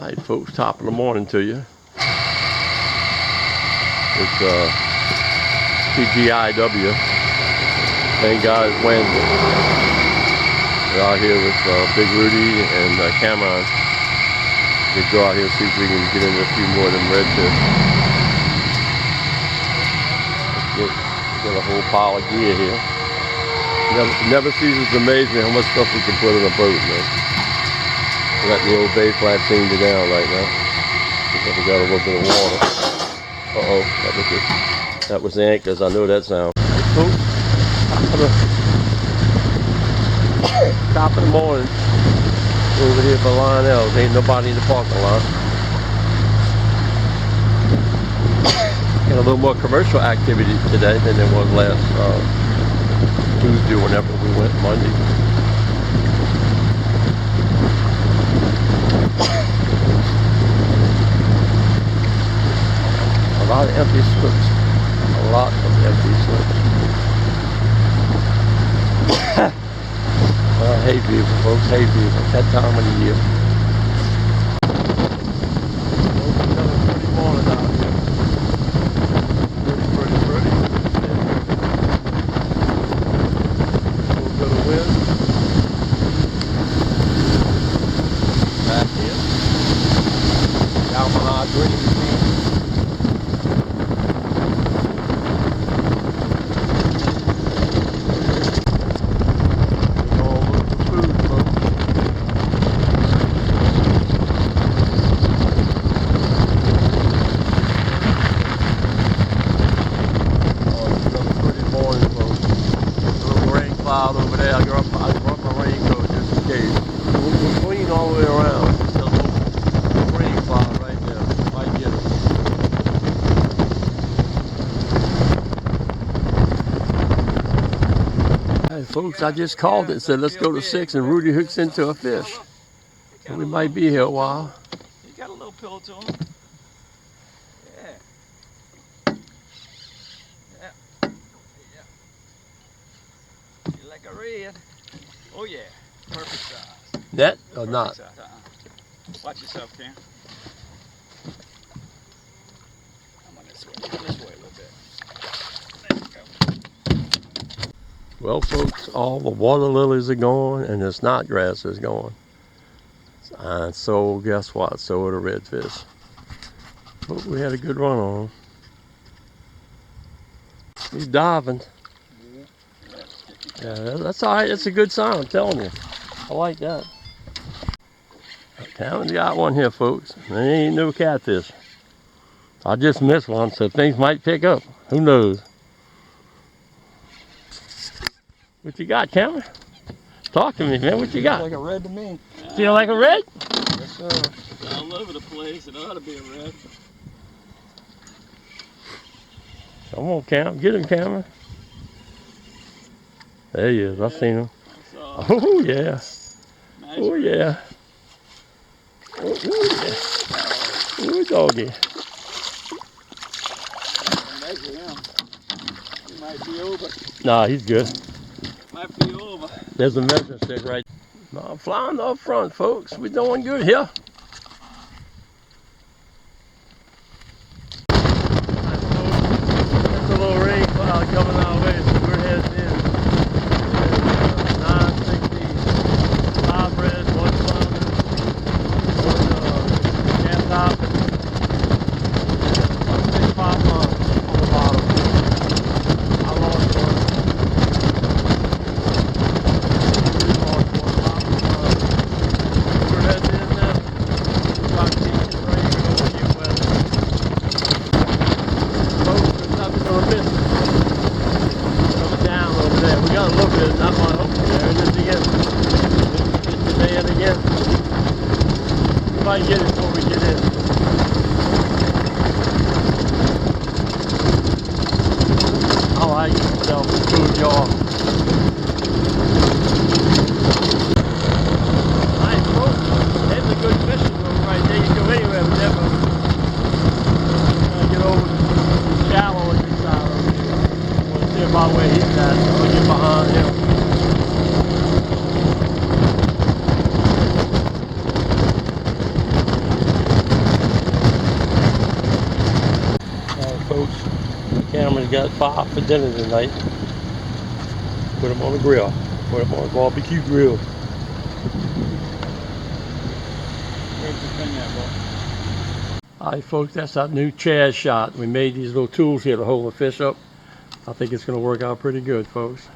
Alright folks, top of the morning to you. It's TGIW. Thank God it's Wednesday. We're out here with Big Rudy and Cameron. We'll go out here and see if we can get into a few more of them redfish. Get a whole pile of gear here. Never ceases to amaze me how much stuff we can put in a boat, man. Let the old bay flat seem to down right now. We got a little bit of water. Uh-oh, that was the anchors. I know that sound. Folks, top of the morning over here for Lionel's. Ain't nobody in the parking lot. Got a little more commercial activity today than there was last Tuesday, whenever we went Monday. A lot of empty slips. A lot of empty slips. Well, hay fever, folks, hay fever. It's that time of the year. Pretty morning out here. Pretty. A little bit of wind. Back in. Down behind drinking machine. Cloud over there. I brought my raincoat just in case. We're clean all the way around. There's a little rain cloud right there. Might get it. Hey folks, I just called it and said let's go to 6 and Rudy hooks into a fish. And we might be here a while. You got a little pill to him. Like a red. Oh yeah, perfect size. Net or not? Watch yourself, Cam. Come on this way a little bit. There you go. Well folks, all the water lilies are gone and the snodgrass is gone. And so guess what? So are the redfish. But we had a good run on them. He's diving. Yeah, that's alright. That's a good sign, I'm telling you. I like that. Cameron's got one here, folks. There ain't no catfish. I just missed one, so things might pick up. Who knows? What you got, Cameron? Talk to me, man. What you got? Like a red to me. Feel like a red? Yes, sir. It's all over the place. It ought to be a red. Come on, Cam. Get him, Cameron. There he is. I've seen him. Oh, yeah. Oh, yeah. Oh, yeah. Oh, doggy. Measure him. He might be over. Nah, he's good. Might be over. There's a measuring stick right. No, I'm flying up front, folks. We're doing good here. There's a little rain cloud coming our way, so we're heading in. 960, 5 red, 1 flounder, 1 gas top, and 6 pop on the bottom. I lost one. We're heading in now. About to keep the rain, we're going to keep weather. Folks, there's nothing going to miss. Coming down over there. We got a little bit, not my hope there. Just again. Just today and again. We might get it before we get in. I like myself a food jar. Nice, folks. There's a good fishing room right there. You can go anywhere with that one. Get over shallow on this side over here. I want to see about where he's at, so I'll get behind him. folks. Cameron's got 5 for dinner tonight. Put them on the grill. Put them on a barbecue grill. Where's the thing at, bro? Alright folks, that's our new Chaz shot. We made these little tools here to hold the fish up. I think it's going to work out pretty good, folks.